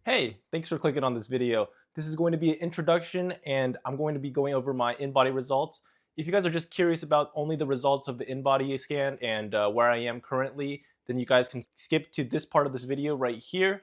Hey, thanks for clicking on this video. This is going to be an introduction and I'm going to be going over my InBody results. If you guys are just curious about only the results of the InBody scan and where I am currently, then you guys can skip to this part of this video right here.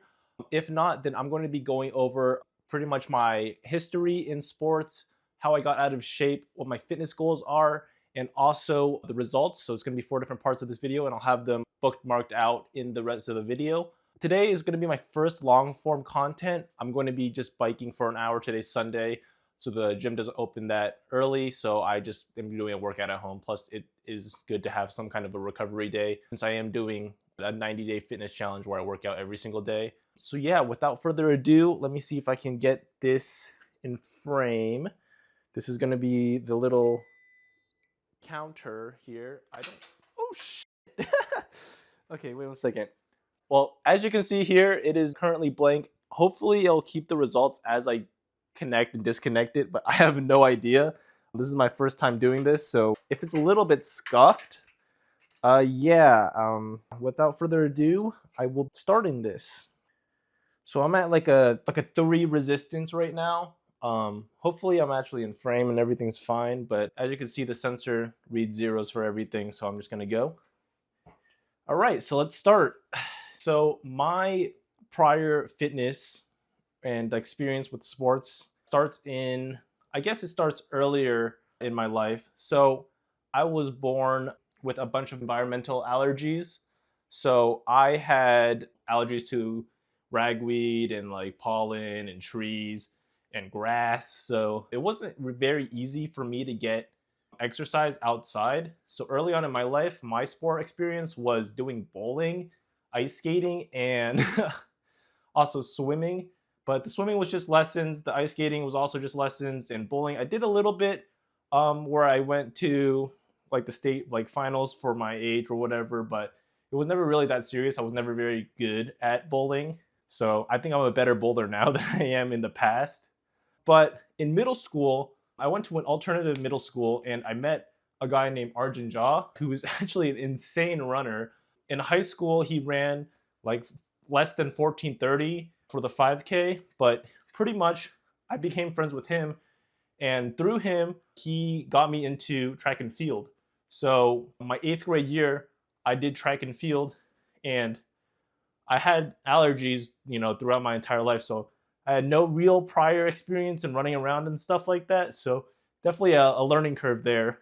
If not, then I'm going to be going over pretty much my history in sports, how I got out of shape, what my fitness goals are, and also the results. So it's going to be 4 different parts of this video and I'll have them bookmarked out in the rest of the video. Today is going to be my first long form content. I'm going to be just biking for an hour. Today's Sunday, so the gym doesn't open that early, so I just am doing a workout at home. Plus it is good to have some kind of a recovery day since I am doing a 90-day fitness challenge where I work out every single day. So yeah, without further ado, let me see if I can get this in frame. This is going to be the little counter here. Oh shit. Okay, wait 1 second. Well, as you can see here, it is currently blank. Hopefully it'll keep the results as I connect and disconnect it, but I have no idea. This is my first time doing this, so if it's a little bit scuffed, without further ado, I will start in this. So I'm at like a 3 resistance right now. Hopefully I'm actually in frame and everything's fine, but as you can see, the sensor reads zeros for everything, so I'm just gonna go. All right, so let's start. So my prior fitness and experience with sports starts in, I guess it starts earlier in my life. So I was born with a bunch of environmental allergies. So I had allergies to ragweed and like pollen and trees and grass. So it wasn't very easy for me to get exercise outside. So early on in my life, my sport experience was doing bowling, ice skating, and also swimming. But the swimming was just lessons. The ice skating was also just lessons, and bowling I did a little bit, where I went to like the state like finals for my age or whatever. But it was never really that serious. I was never very good at bowling, so I think I'm a better bowler now than I am in the past. But in middle school, I went to an alternative middle school and I met a guy named Arjun Jha, who is actually an insane runner. In high school, he ran like less than 14:30 for the 5K, but pretty much I became friends with him. And through him, he got me into track and field. So my 8th grade year, I did track and field, and I had allergies, throughout my entire life. So I had no real prior experience in running around and stuff like that. So definitely a learning curve there.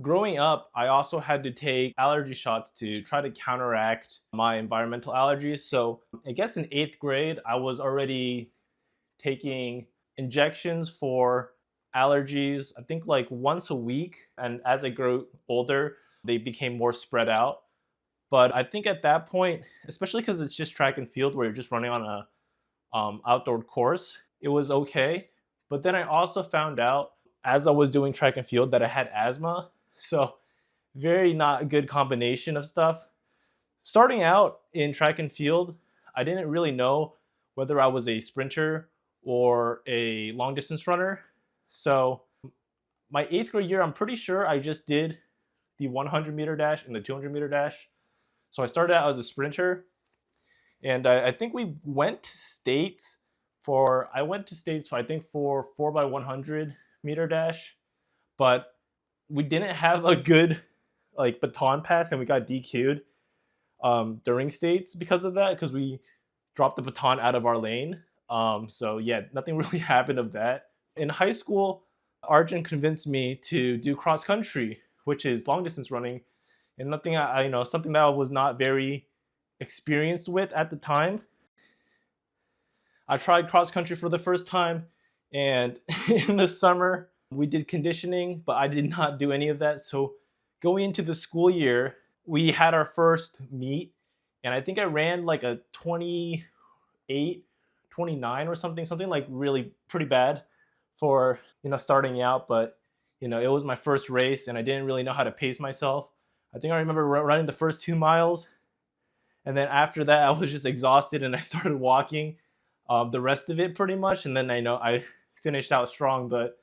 Growing up, I also had to take allergy shots to try to counteract my environmental allergies. So I guess in 8th grade, I was already taking injections for allergies, I think like once a week. And as I grew older, they became more spread out. But I think at that point, especially because it's just track and field where you're just running on a outdoor course, it was okay. But then I also found out as I was doing track and field that I had asthma. So very not good combination of stuff. Starting out in track and field, I didn't really know whether I was a sprinter or a long distance runner. So my 8th grade year, I'm pretty sure I just did the 100-meter dash and the 200-meter dash. So I started out as a sprinter, and I think we went to states I think for 4x100-meter dash, but we didn't have a good like baton pass, and we got DQ'd during states because of that, because we dropped the baton out of our lane. So yeah, nothing really happened of that. In high school, Arjun convinced me to do cross country, which is long distance running, and nothing something that I was not very experienced with at the time. I tried cross country for the first time, and in the summer we did conditioning, but I did not do any of that. So going into the school year, we had our first meet, and I think I ran like a 28, 29 or something like really pretty bad for starting out. But it was my first race, and I didn't really know how to pace myself. I think I remember running the first 2 miles, and then after that I was just exhausted and I started walking the rest of it pretty much. And then I finished out strong, but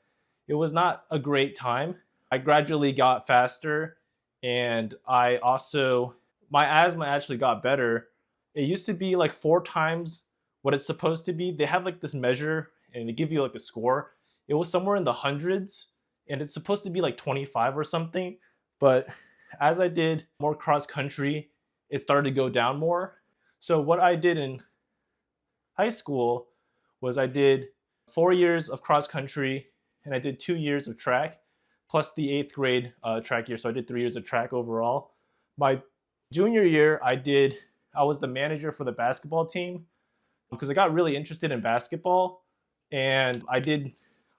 it was not a great time. I gradually got faster, and my asthma actually got better. It used to be like 4 times what it's supposed to be. They have like this measure and they give you like a score. It was somewhere in the hundreds and it's supposed to be like 25 or something. But as I did more cross country, it started to go down more. So what I did in high school was I did 4 years of cross country and I did 2 years of track plus the eighth grade track year. So I did 3 years of track overall. My junior year, I was the manager for the basketball team because I got really interested in basketball and I did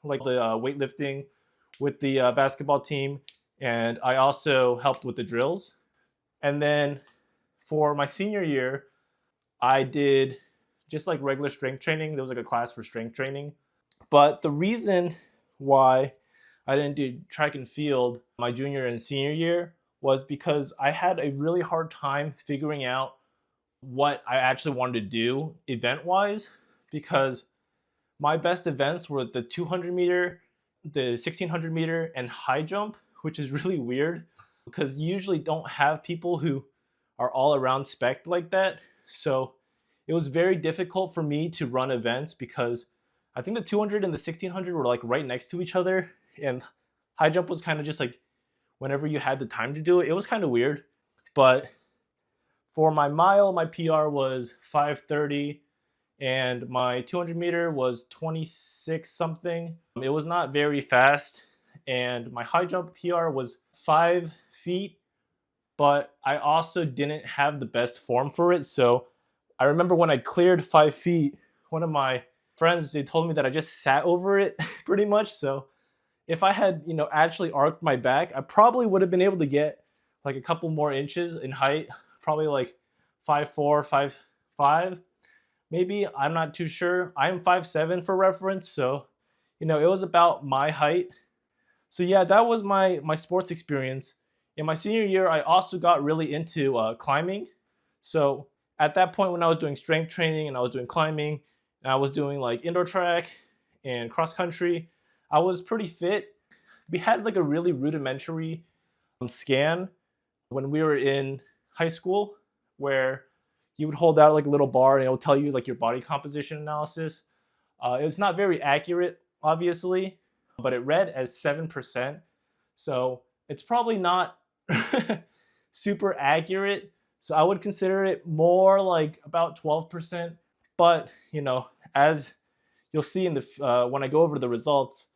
like the weightlifting with the basketball team and I also helped with the drills. And then for my senior year, I did just like regular strength training. There was like a class for strength training. But the reason why I didn't do track and field my junior and senior year was because I had a really hard time figuring out what I actually wanted to do event wise because my best events were the 200 meter, the 1600 meter, and high jump, which is really weird because you usually don't have people who are all around spec like that. So it was very difficult for me to run events because I think the 200 and the 1600 were like right next to each other, and high jump was kind of just like whenever you had the time to do it. It was kind of weird, but for my mile, my PR was 5:30, and my 200 meter was 26 something. It was not very fast, and my high jump PR was 5 feet, but I also didn't have the best form for it. So I remember when I cleared 5 feet, one of my friends, they told me that I just sat over it pretty much. So if I had, actually arched my back, I probably would have been able to get like a couple more inches in height, probably like 5'4", 5'5", maybe. I'm not too sure. I'm 5'7" for reference, so it was about my height. So yeah, that was my sports experience. In my senior year, I also got really into climbing. So at that point, when I was doing strength training and I was doing climbing, and I was doing like indoor track and cross country, I was pretty fit. We had like a really rudimentary scan when we were in high school where you would hold out like a little bar and it will tell you like your body composition analysis. It was not very accurate, obviously, but it read as 7%. So it's probably not super accurate. So I would consider it more like about 12%. But, as you'll see in the when I go over the results,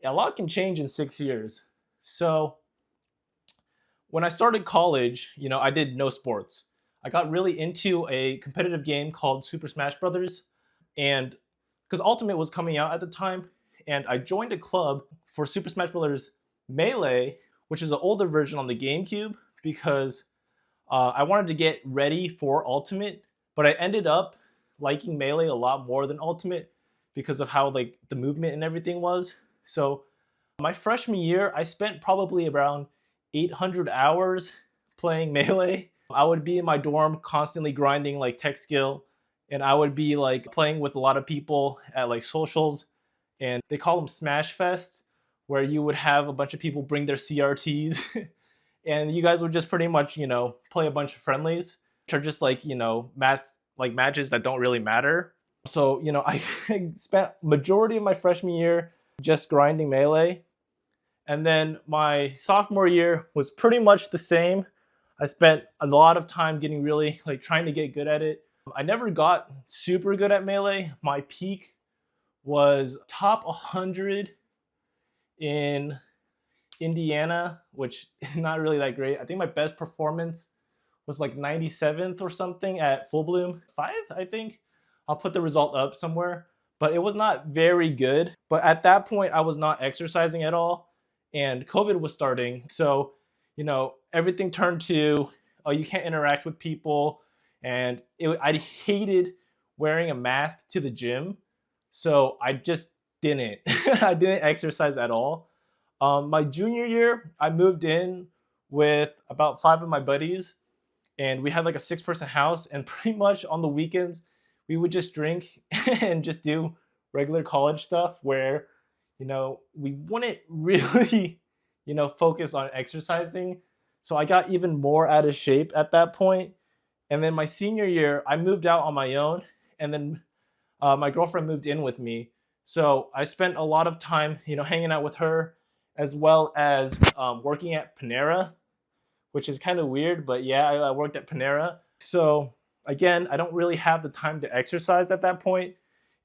a lot can change in 6 years. So when I started college, I did no sports. I got really into a competitive game called Super Smash Brothers, and because Ultimate was coming out at the time, and I joined a club for Super Smash Brothers Melee, which is an older version on the GameCube, because I wanted to get ready for Ultimate, but I ended up liking Melee a lot more than Ultimate because of how like the movement and everything was. So my freshman year, I spent probably around 800 hours playing Melee. I would be in my dorm constantly grinding like tech skill, and I would be like playing with a lot of people at like socials, and they call them Smash Fests, where you would have a bunch of people bring their CRTs and you guys would just pretty much, play a bunch of friendlies, which are just like, matches that don't really matter. So, I spent majority of my freshman year just grinding Melee. And then my sophomore year was pretty much the same. I spent a lot of time getting really like trying to get good at it. I never got super good at Melee. My peak was top 100 in Indiana, which is not really that great. I think my best performance was like 97th or something at Full Bloom 5, I think. I'll put the result up somewhere, but it was not very good. But at that point, I was not exercising at all, and COVID was starting. So, everything turned to, oh, you can't interact with people. And I hated wearing a mask to the gym. So I just didn't. I didn't exercise at all. My junior year, I moved in with about 5 of my buddies, and we had like a 6-person house. And pretty much on the weekends, we would just drink and just do regular college stuff where, we wouldn't really, focus on exercising. So I got even more out of shape at that point. And then my senior year, I moved out on my own. And then my girlfriend moved in with me. So I spent a lot of time, hanging out with her, as well as working at Panera, which is kind of weird, but yeah, I worked at Panera. So again, I don't really have the time to exercise at that point,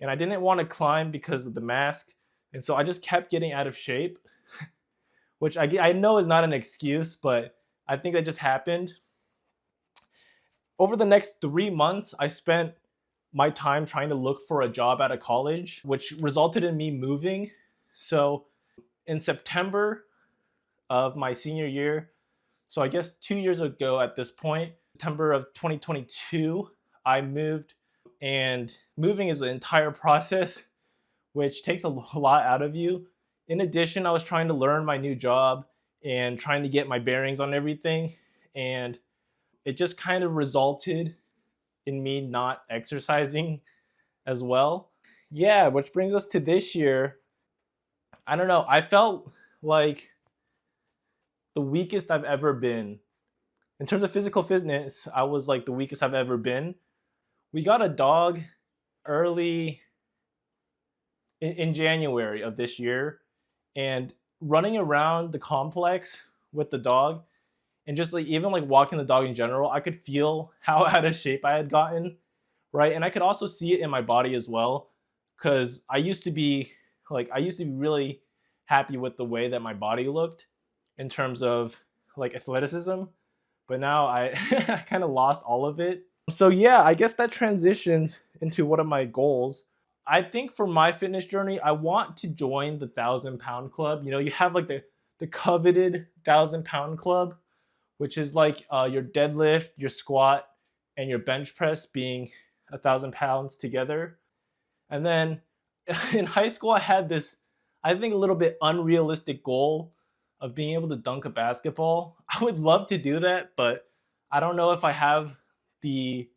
and I didn't want to climb because of the mask, and so I just kept getting out of shape, which I know is not an excuse, but I think that just happened. Over the next 3 months, I spent my time trying to look for a job out of college, which resulted in me moving. So in September of my senior year, so I guess 2 years ago at this point, September of 2022, I moved. And moving is an entire process, which takes a lot out of you. In addition, I was trying to learn my new job and trying to get my bearings on everything. And it just kind of resulted in me not exercising as well. Yeah, which brings us to this year. I don't know. I felt like the weakest I've ever been. In terms of physical fitness, I was like the weakest I've ever been. We got a dog early in January of this year, and running around the complex with the dog and just like even like walking the dog in general, I could feel how out of shape I had gotten, right? And I could also see it in my body as well, because I used to be really happy with the way that my body looked in terms of like athleticism, but now I I kind of lost all of it. So yeah, I guess that transitions into one of my goals. I think for my fitness journey, I want to join the 1,000 pound club. You have like the coveted 1,000 pound club, which is like your deadlift, your squat, and your bench press being 1,000 pounds together. And then in high school, I had this, I think, a little bit unrealistic goal of being able to dunk a basketball. I would love to do that, but I don't know if I have the,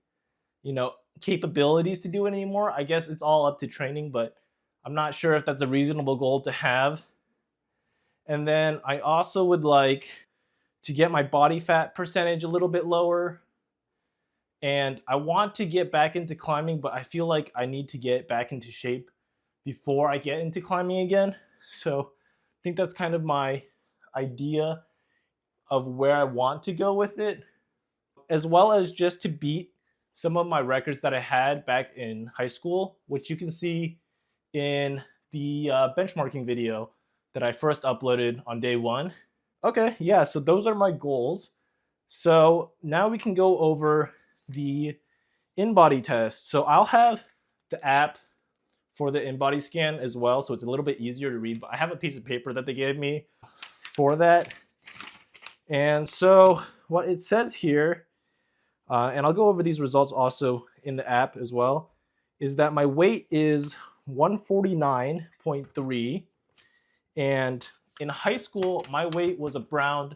capabilities to do it anymore. I guess it's all up to training, but I'm not sure if that's a reasonable goal to have. And then I also would like to get my body fat percentage a little bit lower. And I want to get back into climbing, but I feel like I need to get back into shape before I get into climbing again. So I think that's kind of my idea of where I want to go with it, as well as just to beat some of my records that I had back in high school, which you can see in the benchmarking video that I first uploaded on day one. Okay, yeah, so those are my goals. So now we can go over the Inbody test. So I'll have the app for the Inbody scan as well, so it's a little bit easier to read. But I have a piece of paper that they gave me for that. And so what it says here, and I'll go over these results also in the app as well, is that my weight is 149.3. And in high school, my weight was around,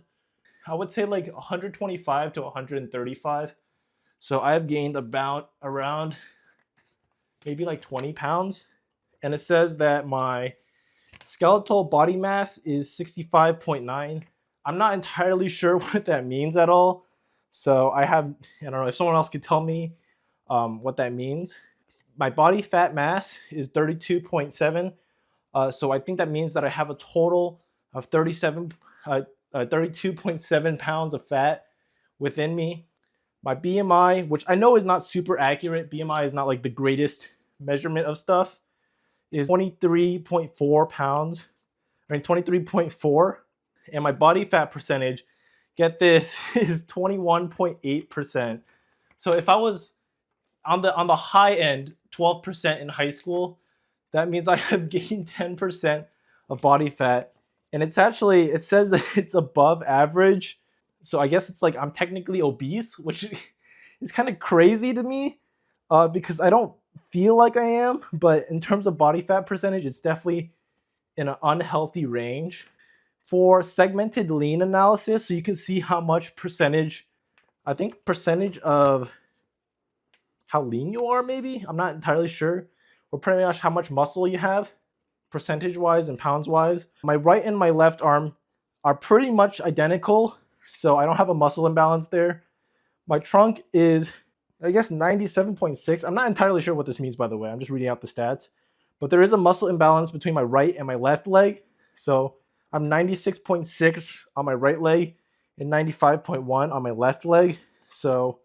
I would say like 125 to 135. So I've gained around maybe like 20 pounds. And it says that my skeletal body mass is 65.9. I'm not entirely sure what that means at all. So I don't know if someone else could tell me what that means. My body fat mass is 32.7. So I think that means that I have a total of 32.7 pounds of fat within me. My BMI, which I know is not super accurate, BMI is not like the greatest measurement of stuff, is 23.4 pounds. 23.4. And my body fat percentage, get this, is 21.8%. So if I was on the high end, 12% in high school, that means I have gained 10% of body fat. And it says that it's above average. So I guess it's like I'm technically obese, which is kind of crazy to me because I don't feel like I am. But in terms of body fat percentage, it's definitely in an unhealthy range. For segmented lean analysis, so you can see how much percentage of how lean you are, maybe. I'm not entirely sure. Or pretty much how much muscle you have, percentage-wise and pounds-wise. My right and my left arm are pretty much identical, so I don't have a muscle imbalance there. My trunk is I guess 97.6. I'm not entirely sure what this means, by the way. I'm just reading out the stats. But there is a muscle imbalance between my right and my left leg. So I'm 96.6 on my right leg and 95.1 on my left leg. So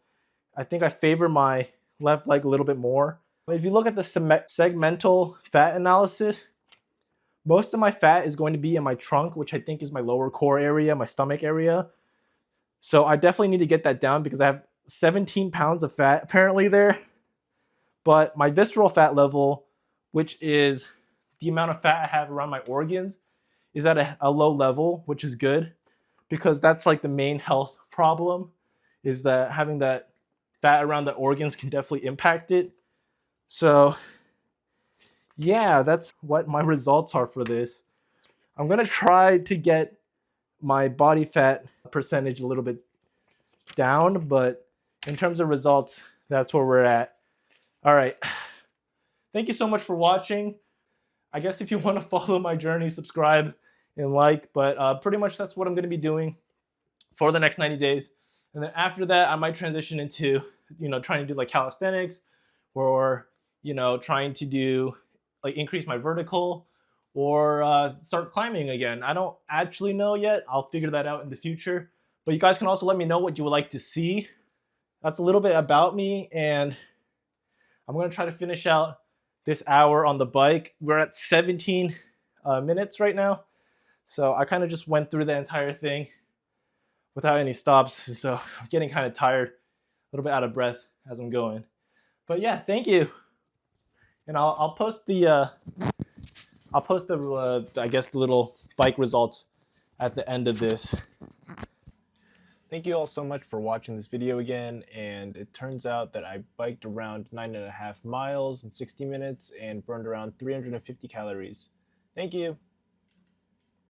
I think I favor my left leg a little bit more. If you look at the segmental fat analysis, most of my fat is going to be in my trunk, which I think is my lower core area, my stomach area. So I definitely need to get that down because I have 17 pounds of fat apparently there. But my visceral fat level, which is the amount of fat I have around my organs, is at a low level, which is good because that's like the main health problem, is that having that fat around the organs can definitely impact it. So yeah, that's what my results are for this. I'm gonna try to get my body fat percentage a little bit down, but in terms of results, that's where we're at. All right. Thank you so much for watching. I guess if you want to follow my journey, subscribe and like, but pretty much that's what I'm going to be doing for the next 90 days. And then after that, I might transition into, trying to do like calisthenics or, trying to do like increase my vertical or start climbing again. I don't actually know yet. I'll figure that out in the future. But you guys can also let me know what you would like to see. That's a little bit about me, and I'm going to try to finish out this hour on the bike. We're at 17 minutes right now. So I kind of just went through the entire thing without any stops. So I'm getting kind of tired, a little bit out of breath as I'm going. But yeah, thank you. And I'll post the I guess the little bike results at the end of this. Thank you all so much for watching this video again, and it turns out that I biked around 9.5 miles in 60 minutes and burned around 350 calories. Thank you.